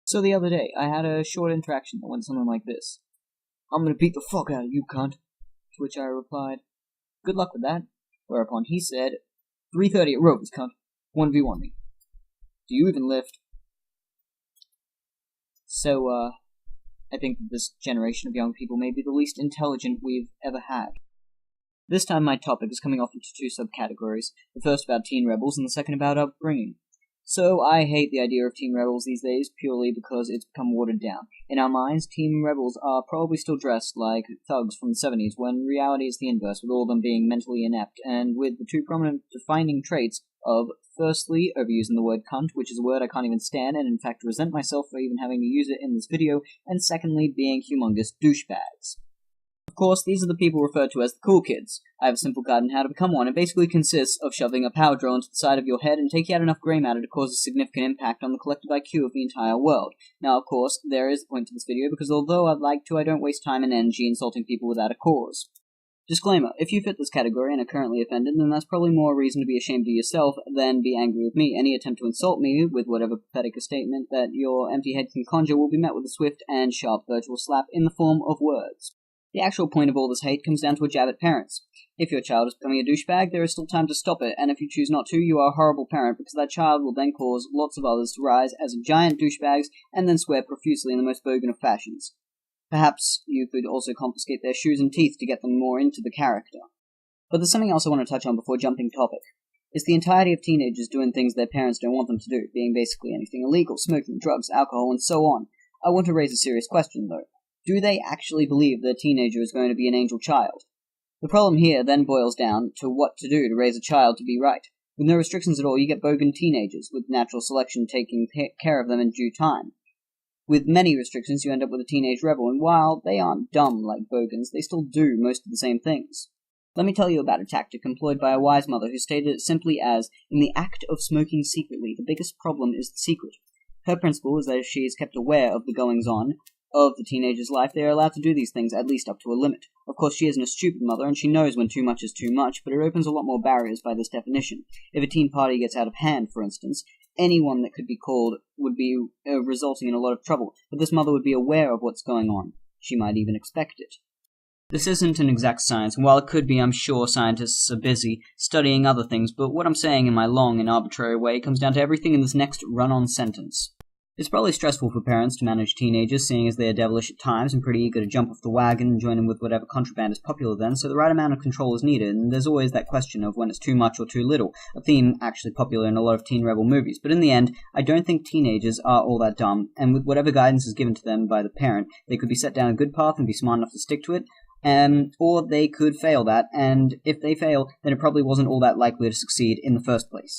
So the other day, I had a short interaction that went something like this. "I'm gonna beat the fuck out of you, cunt." To which I replied, "Good luck with that." Whereupon he said, "3:30 at Rover's, cunt. 1v1 me. Do you even lift?" So, I think that this generation of young people may be the least intelligent we've ever had. This time my topic is coming off into two subcategories, the first about teen rebels and the second about upbringing. So I hate the idea of teen rebels these days purely because it's become watered down. In our minds, teen rebels are probably still dressed like thugs from the 70s, when reality is the inverse, with all of them being mentally inept, and with the two prominent defining traits of, firstly, overusing the word cunt, which is a word I can't even stand, and in fact resent myself for even having to use it in this video, and secondly, being humongous douchebags. Of course, these are the people referred to as the cool kids. I have a simple guide on how to become one. It basically consists of shoving a power drill into the side of your head and taking out enough grey matter to cause a significant impact on the collective IQ of the entire world. Now, of course, there is a point to this video, because although I'd like to, I don't waste time and energy insulting people without a cause. Disclaimer, if you fit this category and are currently offended, then that's probably more reason to be ashamed of yourself than be angry with me. Any attempt to insult me with whatever pathetic a statement that your empty head can conjure will be met with a swift and sharp virtual slap in the form of words. The actual point of all this hate comes down to a jab at parents. If your child is becoming a douchebag, there is still time to stop it, and if you choose not to, you are a horrible parent, because that child will then cause lots of others to rise as giant douchebags and then swear profusely in the most bogan of fashions. Perhaps you could also confiscate their shoes and teeth to get them more into the character. But there's something else I want to touch on before jumping topic. It's the entirety of teenagers doing things their parents don't want them to do, being basically anything illegal, smoking, drugs, alcohol, and so on. I want to raise a serious question, though. Do they actually believe their teenager is going to be an angel child? The problem here then boils down to what to do to raise a child to be right. With no restrictions at all, you get bogan teenagers, with natural selection taking care of them in due time. With many restrictions, you end up with a teenage rebel, and while they aren't dumb like bogans, they still do most of the same things. Let me tell you about a tactic employed by a wise mother who stated it simply as, in the act of smoking secretly, the biggest problem is the secret. Her principle is that if she is kept aware of the goings-on of the teenager's life, they are allowed to do these things at least up to a limit. Of course, she isn't a stupid mother, and she knows when too much is too much, but it opens a lot more barriers by this definition. If a teen party gets out of hand, for instance, anyone that could be called would be resulting in a lot of trouble, but this mother would be aware of what's going on. She might even expect it. This isn't an exact science, and while it could be, I'm sure scientists are busy studying other things, but what I'm saying in my long and arbitrary way comes down to everything in this next run-on sentence. It's probably stressful for parents to manage teenagers, seeing as they are devilish at times and pretty eager to jump off the wagon and join in with whatever contraband is popular then, so the right amount of control is needed, and there's always that question of when it's too much or too little, a theme actually popular in a lot of teen rebel movies. But in the end, I don't think teenagers are all that dumb, and with whatever guidance is given to them by the parent, they could be set down a good path and be smart enough to stick to it, or they could fail that, and if they fail, then it probably wasn't all that likely to succeed in the first place.